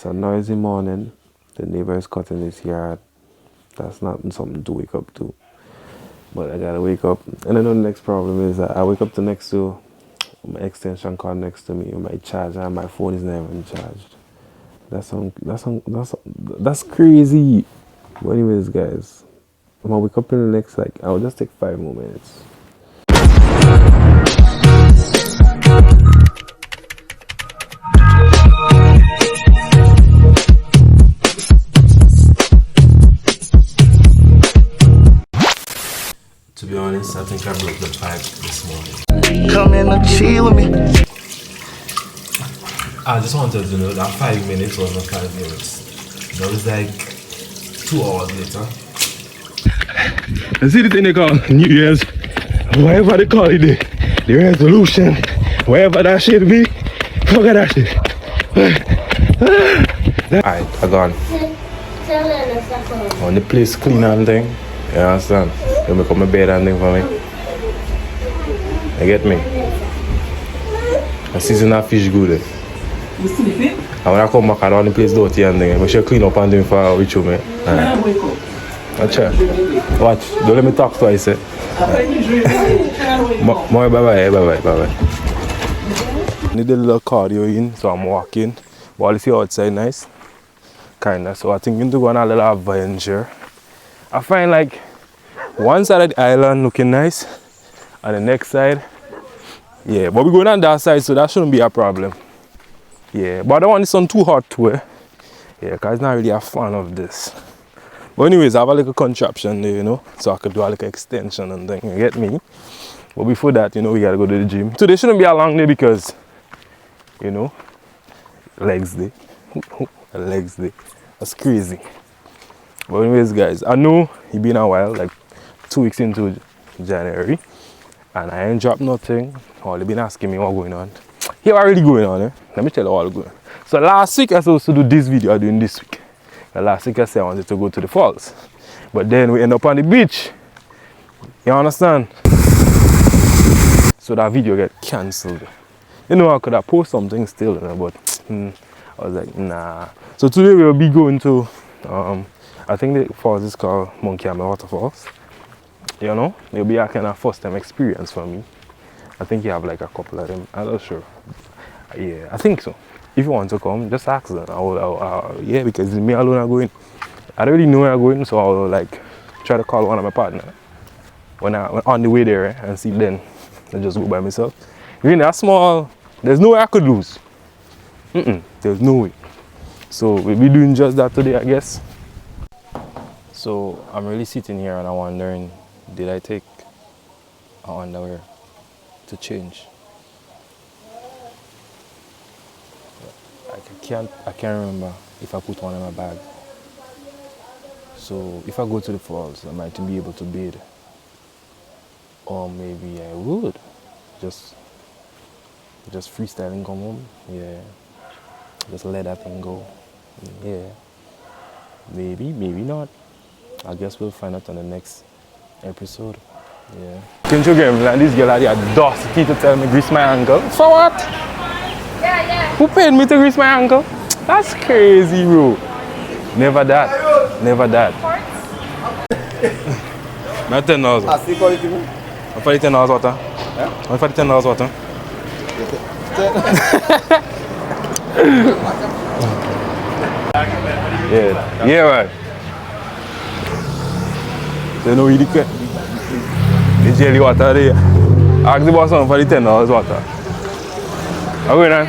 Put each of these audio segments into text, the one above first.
It's a noisy morning. The neighbor is cutting his yard. That's not something to wake up to. But I gotta wake up. And I know the next problem is that I wake up to next to my extension cord next to me, my charger, and my phone is not even charged. That's crazy. But anyways, guys, I'm gonna wake up in the next I'll just take 5 more minutes. To be honest, I think I broke the pipe this morning. Come in and chill with me. I just wanted to know that 5 minutes was not 5 minutes. That was like 2 hours later. You see the thing they call New Year's, whatever they call it, the resolution, whatever that shit be, forget that shit. Alright, I gone. On the place clean and thing, you understand? You make up my bed and thing for me. You get me? The season of fish good. You sleeping? And when I come back, I don't the place dirty and thing. But she clean up and thing for with you, man. I wake up. Watch out. Watch. Don't let me talk twice, eh? Bye bye. Need a little cardio in, so I'm walking. But all you see outside nice. Kinda. So I think I'm to go on a little adventure. I find like one side of the island looking nice, and the next side, yeah. But we're going on that side, so that shouldn't be a problem. Yeah, but I don't want the sun too hot too, eh? Yeah, because I'm not really a fan of this. But anyways, I have a little contraption there, you know, so I could do a little extension and thing, you get me? But before that, you know, we gotta go to the gym. Today shouldn't be a long day because, you know, legs day. Legs day. That's crazy. But anyways, guys, I know it's been a while, like 2 weeks into January, and I ain't dropped nothing. All they've been asking me what's going on. Here what really going on, eh? Let me tell you what's going on. So last week I was supposed to do this video I'm doing this week. And last week I said I wanted to go to the falls. But then we end up on the beach. You understand? So that video get cancelled. You know, I could have posted something still, you know, but I was like, nah. So today we'll be going to I think the falls is called Monkey Waterfalls. You know, it'll be a kind of first time experience for me. I think you have like a couple of them. I'm not sure. Yeah, I think so. If you want to come, just ask them. Yeah, because me alone are going. I don't really know where I'm going, so I'll like try to call one of my partners when I'm on the way there, and see then I just go by myself. Even that small, there's no way I could lose. There's no way. So we'll be doing just that today, I guess. So I'm really sitting here and I'm wondering, did I take an underwear to change? I can't remember if I put one in my bag. So if I go to the falls, I might be able to bathe. Or maybe I would. Just freestyling come home. Yeah. Just let that thing go. Yeah. Maybe not. I guess we'll find out on the next episode. Yeah. Can't you get me? Like this girl had the audacity to tell me grease my ankle. For what? Yeah. Who paid me to grease my ankle? That's crazy, bro. Never that. Not $10. I see quality. I'm for the $10 water. Yeah? I'm for the $10 water. Yeah, right. You know, the jelly water there. Ask the boss for the $10 water. How are you, man?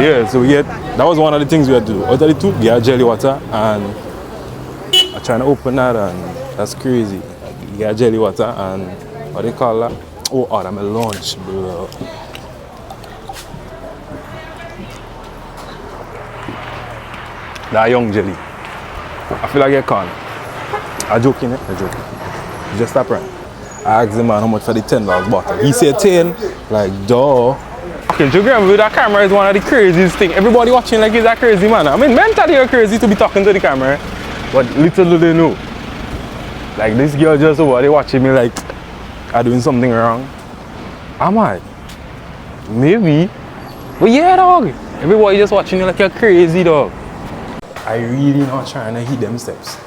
Yeah, so that was one of the things we had to do. Out of the two, get jelly water, and I'm trying to open that, and that's crazy. Get jelly water, and what they call that? Oh, I'm a lunch, bro. That young jelly. I feel like I can't. I'm joking, Just stop right. I asked the man how much for the $10 bottle. He said 10, like, duh. Okay, you remember that camera is one of the craziest things. Everybody watching like he's a crazy man. I mean, mentally you're crazy to be talking to the camera, but little do they know. Like this girl just over there watching me like I'm doing something wrong. I might. Maybe. But yeah, dog. Everybody just watching you like you're crazy, dog. I really not trying to hit them steps.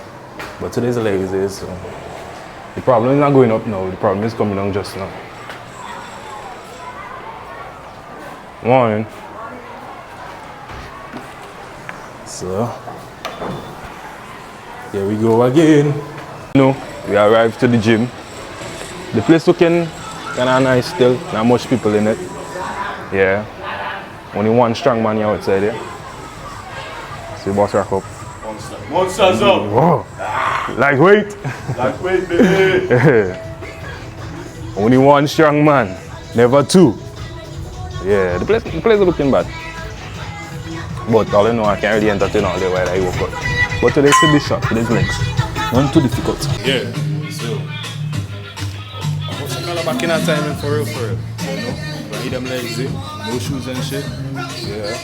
But today's a legs day, so the problem is not going up now. The problem is coming down just now. Morning. So, here we go again. We arrived to the gym. The place looking kind of nice still. Not much people in it. Yeah. Only one strong man here outside there. See, boss rack up. Monsters up. Whoa. Lightweight. Lightweight, baby. Only one strong man. Never two. Yeah, the place is looking bad. But all I know, I can't really entertain all day while I work out. But today's a bit short, today's legs. Not too difficult. Yeah, so I was kind of back in that time for real, you know? But I need them legs, no shoes and shit. Yeah.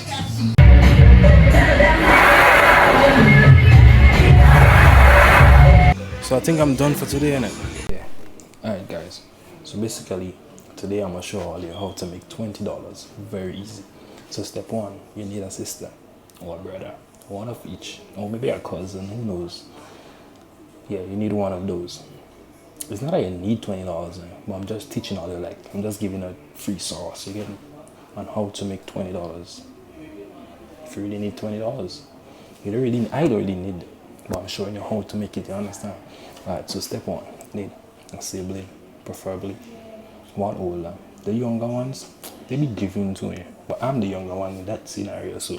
So I think I'm done for today, innit? Yeah. Alright guys, so basically today I'm gonna show all you how to make $20. Very easy. So step one, you need a sister or a brother, one of each, or maybe a cousin, who knows. Yeah, you need one of those. It's not that you need $20, but I'm just teaching all you, like, I'm just giving a free sauce, you get me? On how to make $20. If you really need $20, you don't really, I don't really need it, but I'm showing you how to make it, you understand? Alright, so step one, you need a sibling, preferably one older. The younger ones, they be giving to me, but I'm the younger one in that scenario, so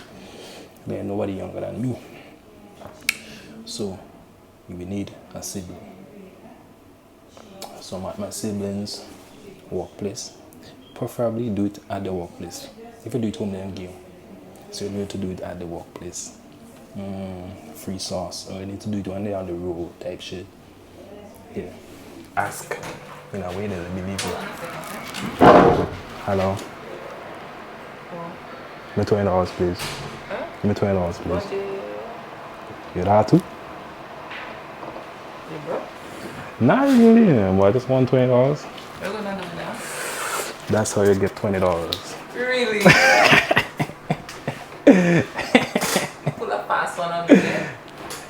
there's nobody younger than me. So you will need a sibling. So my siblings' workplace, preferably do it at the workplace. If you do it home, then give. So you need to do it at the workplace. Free sauce, or you need to do it when they're on the road type shit. Yeah. Ask in a way that they believe you. Hello. Give me $20, please. Give me $20, please. You have to? You broke? Not really, but I just want $20. You're gonna know now. That's how you get $20. Really? Pull a fast one on me there.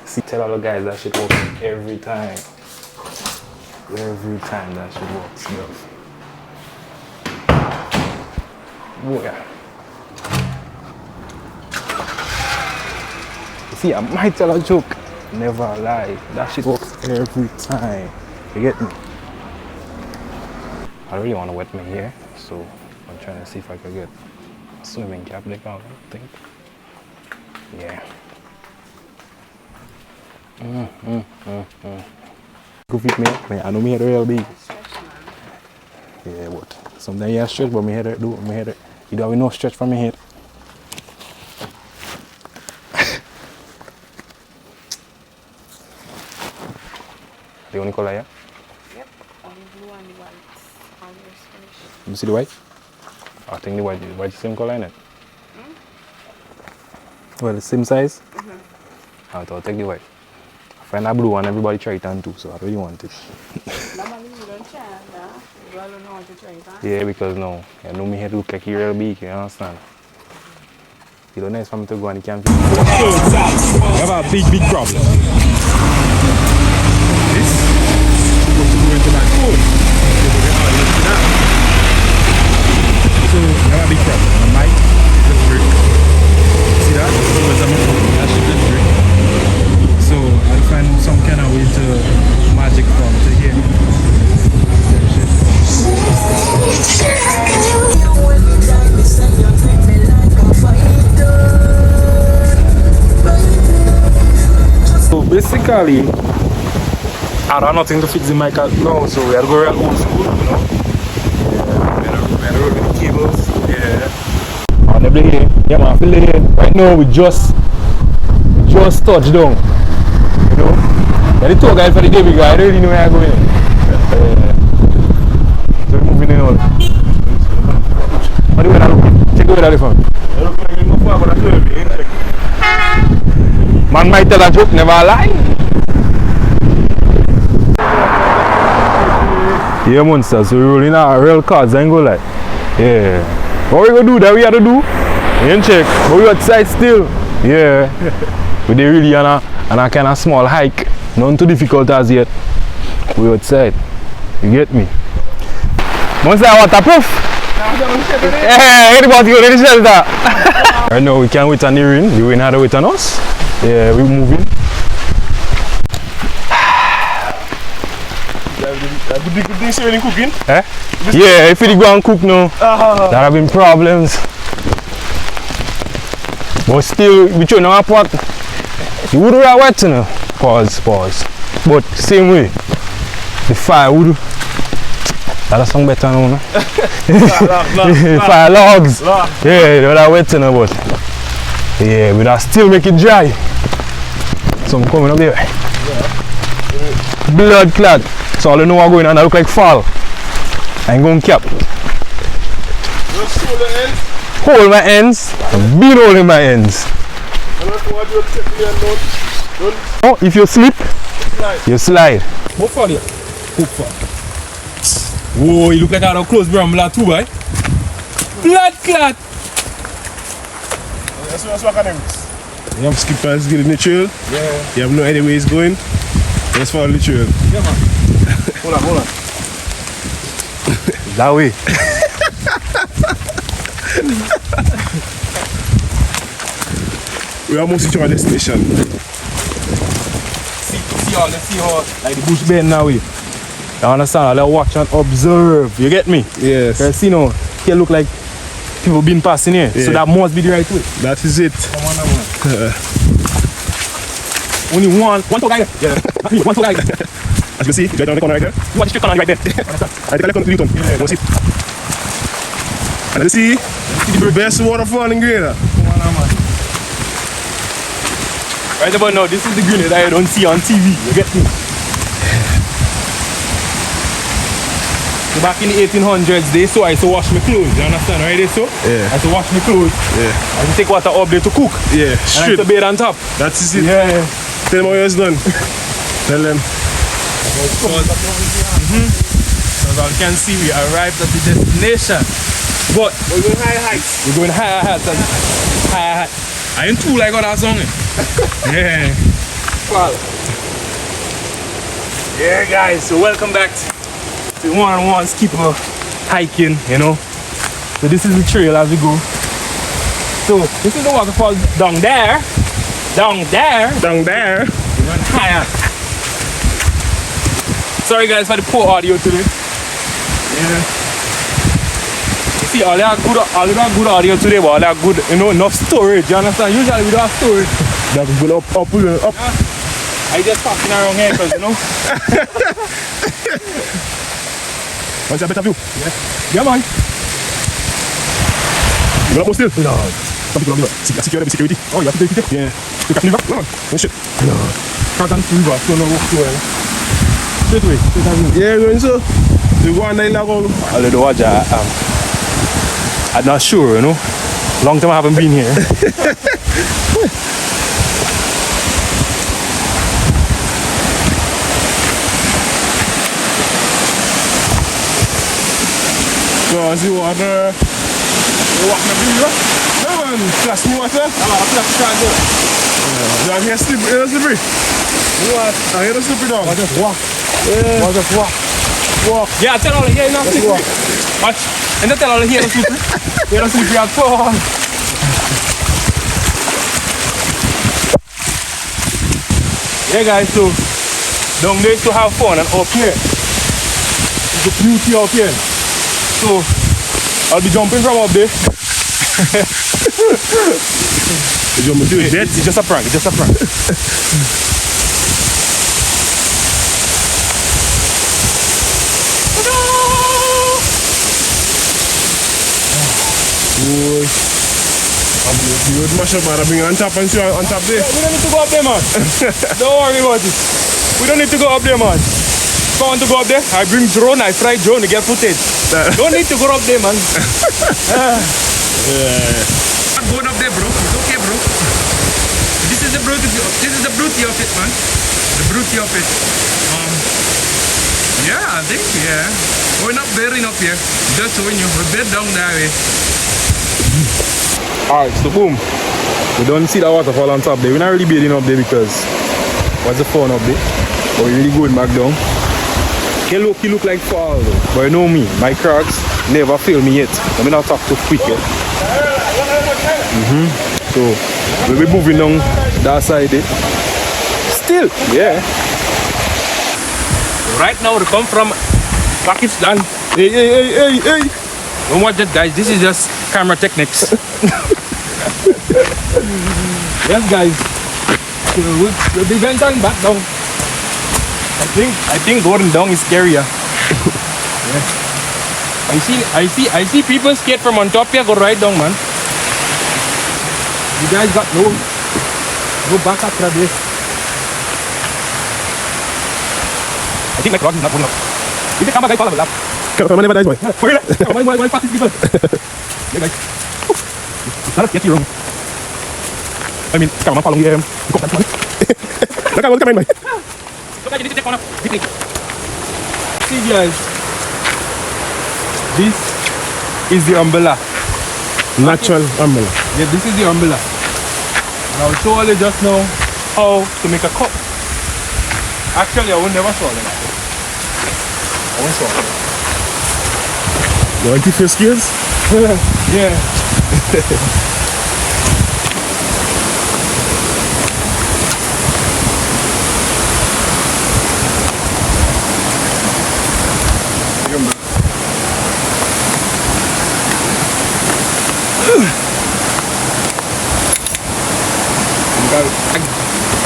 See, tell all the guys that shit works every time. Every time that shit works, bro. Oh yeah. See, I might tell a joke. Never lie. That shit works every time. You get me? I really want to wet my hair, so I'm trying to see if I can get a swimming cap like that, I think. Yeah. Go fit me up. I know my head real big. Yeah, but sometimes you stretch, but my head do. My head, you don't have no stretch from my head. The only color, yeah? Yep, only blue and the white. Almost finished. You see the white? I think the white is the same color, isn't it? Well, the same size? I'll take the white. I find that blue one, everybody try it on too, so I really want it. Normally you don't try it, huh? You all don't know how to try it, huh? Yeah, because no, I know my head look like real big, you understand? You don't know it's for me to go and you can't feel it. We have a big problem. This is supposed to go into my phone. So we have a big problem. My mic is a brick. See that? Because I'm a phone. That's just a brick. So I'll find some kind of way to magic form to hear me. So basically, I don't have nothing to fix the mic out now, so we are going real old school, you know. Yeah, we are rolling the cables. Yeah. On the blade, yeah man, feel the head. Right now we just touched down. You know? Yeah, the tour guide for the day because I don't really know where I'm going. So we're moving in on. What do you want to look? Check the weather phone. I look like you're far, but I feel it. Man might tell a joke, never lie. Yeah, monster. So we rolling our real cards, I ain't go like. Yeah. What we gonna do that we have to do? We ain't check. But we outside still. Yeah. We did really on a kind of small hike. Nothing too difficult as yet. We outside. You get me? Monster waterproof. Yeah, anybody go to the shelter. Right now we can't wait on the rain. The rain had to wait on us. Yeah, we're moving. Good things when cooking? Eh? Yeah, if you go and cook now, there have been problems. But still, we try now pot. The wood are wet, you know. Pause. But same way, the firewood, that's something better now. Fire logs. Yeah, they are wet, you know, but yeah, but I still make it dry. Some coming up there. Blood clot. So all you know what's going on, I look like fall. I ain't going to cap. Just hold the ends. Hold my ends. I've been holding my ends. Oh, if you slip, you slide. How far there? How far? Whoa, you look like I have close bramble too, boy. Blood clot. That's what I You have skippers get in the trail. Yeah. You have no idea where it's going. Just follow the trail. Yeah, man. Hold on. That way. We are almost reaching our destination. See how like the bush bend now. You understand? I'll watch and observe. You get me? Yes. You see now, here look like people been passing here. Yeah. So that must be the right way. That is it. Come on. Only one guy. Yeah. One guy. As you can see, right down the corner right there. You watch the straight corner right there. I take a left on the U-turn. Yeah. What's it? And you see the best waterfall in Grenada. Come on, man. Right about now, this is the Grenada I don't see on TV. You get me? So back in the 1800s, they saw I used to wash my clothes. You understand, right? They saw? Yeah. I used to wash my clothes. Yeah. I used to take water up there to cook. Yeah. And I used to bathe on top. That's it. Yeah. Tell them how it's done. Tell them. So as you can see, we arrived at the destination. But we're going higher heights. We're going higher heights. Higher heights. I ain't too like all that song. Yeah. Well. Yeah, guys. So welcome back to one skipper hiking. You know. So this is the trail as we go. So this is the waterfall down there. Down there. We're going higher. Sorry guys for the poor audio today. Yeah. You see, all they have good audio today, but all they have good, enough storage. You understand? Usually we don't have storage. That's good up. I just passing around here because Want a better view? Yeah, man. You gonna post still? No. Some people have security. Oh, you have to take it. Yeah. You can leave up. No, man. No shit. No. Can't leave up. So no walk through. Straight away. Yeah, going so. You go on the level. A little watch. I'm not sure, Long time I haven't been here. So, as you water. You walk in the river? No, man. Flash me water? No, I'm flash go. Yeah. You have slippery? You what? I hear the slippery dog. I just walk. Yeah. I just walk. Yeah, tell all the hair not slippery. Watch. And tell all the hair not slippery. Hair not slippery at all. Yeah, guys, so down there to have fun and up here. It's the beauty up here. So I'll be jumping from up there. It's just a prank. Boy. You would mash up, man. I bring on top and see on top there. We don't need to go up there, man. Don't worry about it. We don't need to go up there, man. If I want to go up there, I bring drone, I fly drone to get footage. Don't need to go up there, man. Not going up there, bro. It's okay, bro. This is the beauty of it, man. The beauty of it. Yeah, I think, yeah. We're not bedding up here. Just showing you. We're bed down that way. Alright, so boom. We don't see the waterfall on top there. We're not really bathing up there because what's the fun up there? But we're really going back down. He look like fall though. But you know me, my Crocs never fail me yet. Let me not talk too quick yet. So we'll be moving down that side there. Still, yeah. Right now, we come from Pakistan. Hey. Don't watch that, guys. This is just camera techniques. Yes, guys. We'll be venturing back down. I think going down is scarier. Yeah. I see people skate from on top here, go right down, man. You guys got no back after this. I think my cross is not good enough. You can come back, guys, follow me. Come on, never dies, boy. Why pass these people? Yeah, guys. Not a sketchy room. I mean, come on, follow me. Go back, man. Look at what's coming, boy. Look, you need to take one up. See, guys. This is the umbrella. Natural umbrella. Yeah, this is the umbrella. And I'll show you just now how to make a cup. Actually, I will never show you that. I won't show you. You want to keep your skills? Yeah.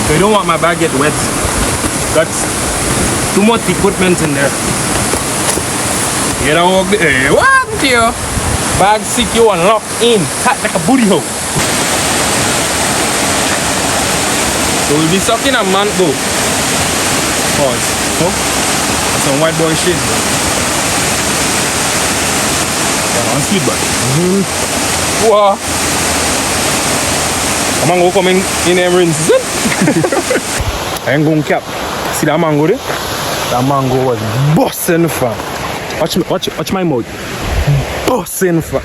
I don't want my bag get wet. That's too much equipment in there. You know, what here? Bag secure and locked in, tight like a booty hole. So we'll be sucking a mango. Pause. Oh, that's some white boy shit. Yeah, on speed bike. Wow. A mango coming in them rinses it. I ain't gonna cap. See that mango there? That mango was busting fam. Watch my mouth. Busting fam.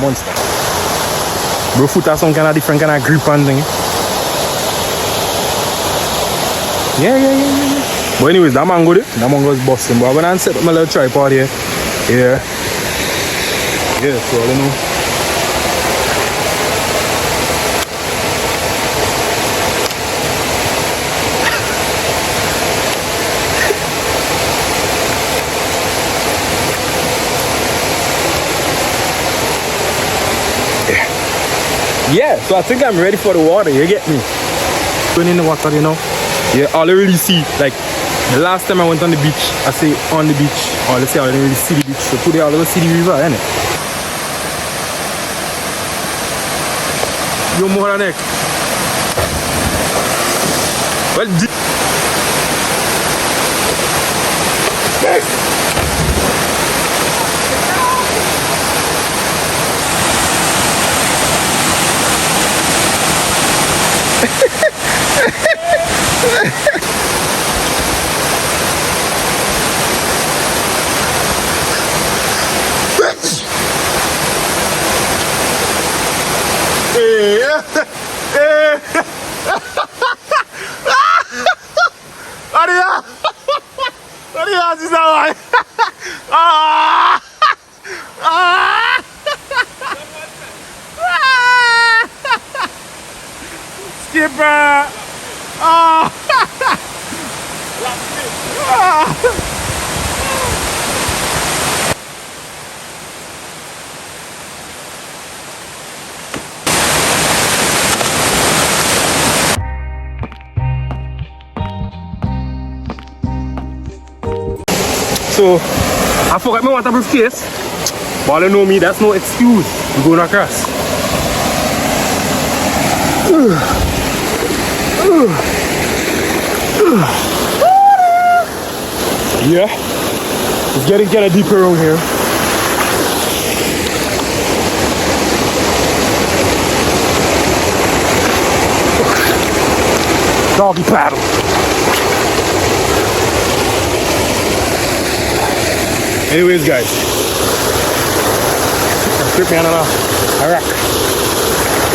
Monster. Bro, foot has some kind of different kind of grip and thing. Yeah. But anyways, that mango there, that mango is busting. But when I set up my little tripod here, yeah, so I don't know. Yeah, so I think I'm ready for the water, you get me? Going in the water, you know? Yeah, all I really see, like, the last time I went on the beach, I say on the beach, or let's say I didn't really see the beach, so today I'll see the river, innit? Yo, more than next. Well, Skipper! Oh! So, I forgot my waterproof case. But you know me, that's no excuse to go across. Yeah, it's getting kind of deeper around here. Doggy paddle. Anyways, guys. Trip me on a rock.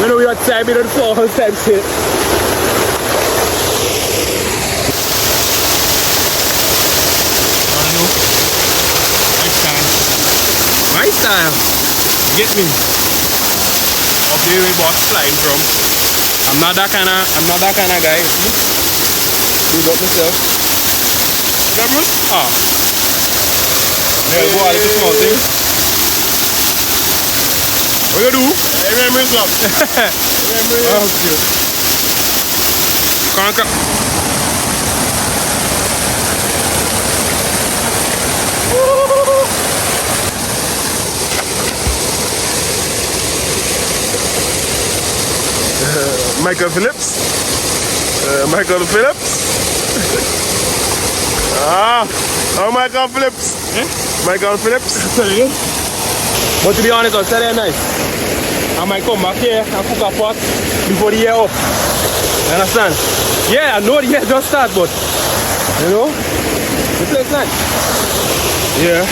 You know we are time in the fall type shit. My style. You get me? Up there where boss flying from. I'm not that kind of guy, you see? Big up myself. Okay, bro? Ah. There go all the small things. What you do? Remember something. Remember something. Come. Michael Phillips. Michael Phillips. Michael Phillips. Michael Phillips. But to be honest, I'll tell you nice. I might come back here and cook a pot before the year up. You understand? Yeah, I know the year just start, but you know, the place nice. Yeah.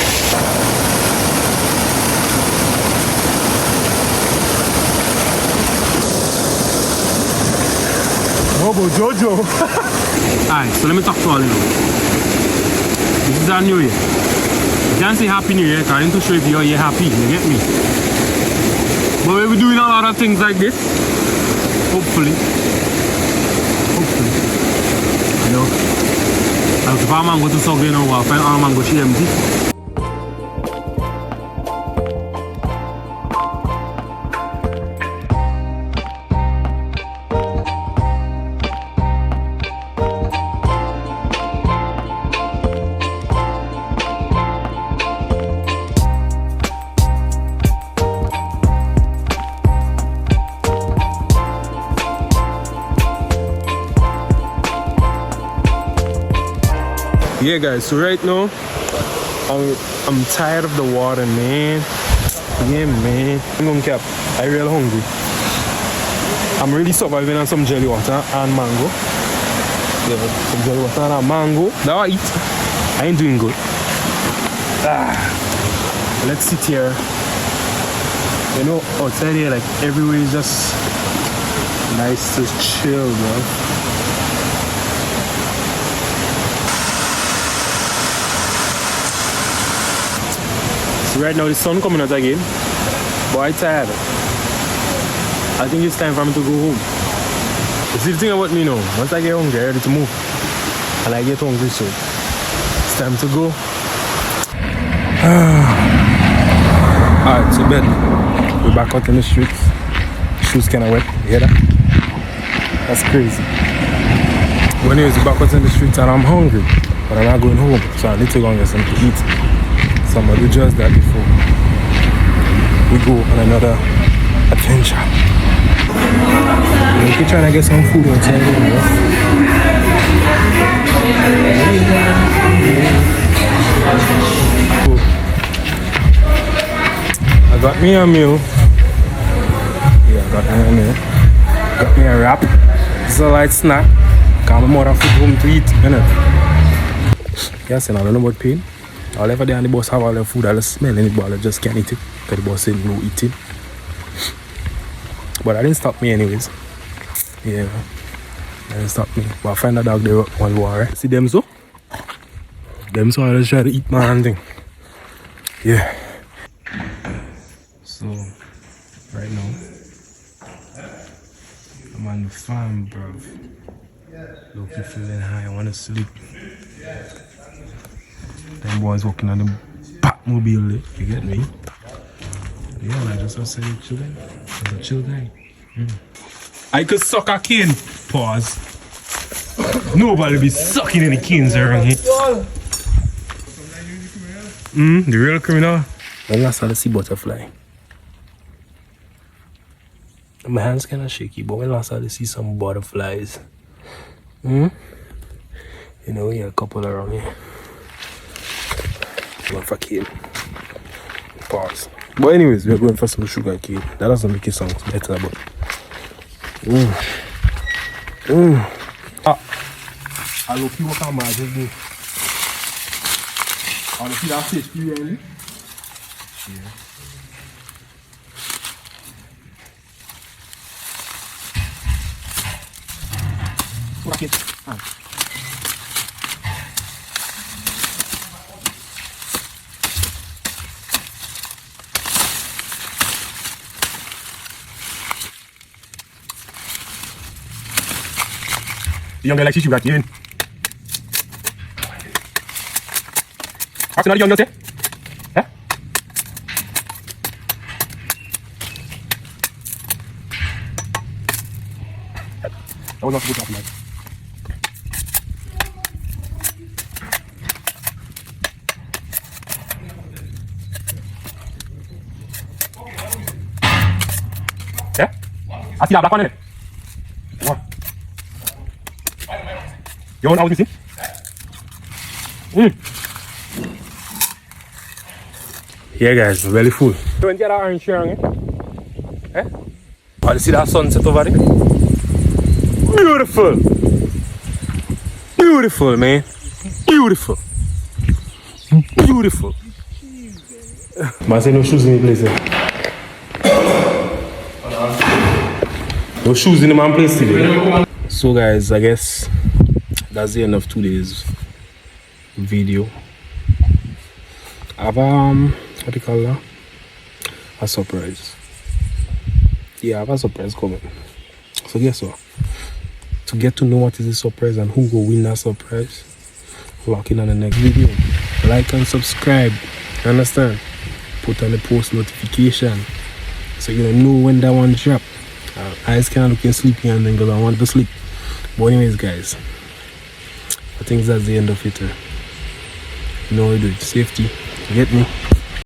Oh, but Jojo. Alright, so let me talk to all of you. This is our new year. You can't say Happy New Year because I need to show if you're happy, you get me? But we'll be doing a lot of things like this. Hopefully. You know. Like if our mango to suck, you know, I'll find our mango she empty. Yeah guys, so right now I'm tired of the water, man. Yeah man, I'm gonna cap. I real hungry. I'm really surviving on some jelly water and mango. Yeah, some jelly water and mango. That I eat. I ain't doing good. Let's sit here. You know, outside here, like everywhere is just nice to chill, bro. So right now the sun coming out again, but I'm tired. I think it's time for me to go home. You see the thing about me now, once I get hungry, I'm ready to move. And I get hungry, so it's time to go. Alright, so bed. We're back out in the streets. Shoes kinda wet, you hear that? That's crazy. But anyways, we're back out in the streets and I'm hungry. But I'm not going home, so I need to go and get something to eat. So I'm gonna do just that before we go on another adventure. We keep trying to get some food outside here, bro. I got me a meal. Yeah, I got me a meal. Got me a wrap. It's a light snack. Got my mother food home to eat, innit? Yes, and I don't know about pain. All ever there on the bus have all the food, all the smell in it, but I just can't eat it. Because the boss said no eating. But that didn't stop me anyways. Yeah. That didn't stop me. But I find a dog there one war, right? See them so? Them so I just try to eat my hand thing. Yeah. So right now I'm on the farm, bruv. Low-key feeling high, I wanna sleep. Them boys walking on the Batmobile, you get me? Yeah, I just want to say children. It's a chill guy. I could suck a cane. Pause. Nobody be sucking any canes around here. The real criminal. When last time I see butterfly? My hands kinda shaky, but when last time I see some butterflies? You know, we have a couple around here. Going for cane. Pause. But anyways, we're going for some sugar cane. That doesn't make it sound better, but I look you what I'm doing. On see that fish really? Yeah. Look it. The young girl like she should in. What's another young girl say? Eh? That was not supposed to happen, man. Yeah? I see that black one in it. What? You want out missing? Yeah guys, I'm really full. You want to get that orange shirt, eh? Oh, you see that sunset over there? Beautiful! Beautiful, man. Beautiful. Beautiful. Man, say no shoes in the place there. No shoes in the man place today. So guys, I guess that's the end of today's video. I have what do you call that? A surprise. Yeah, I have a surprise coming. So guess what? To get to know what is the surprise and who will win that surprise, lock in on the next video. Like and subscribe. You understand? Put on the post notification so you know when that one drop. Eyes kind of looking sleepy and then because I want to sleep. But anyways guys, I think that's the end of it. You know what to do. Safety. You get me?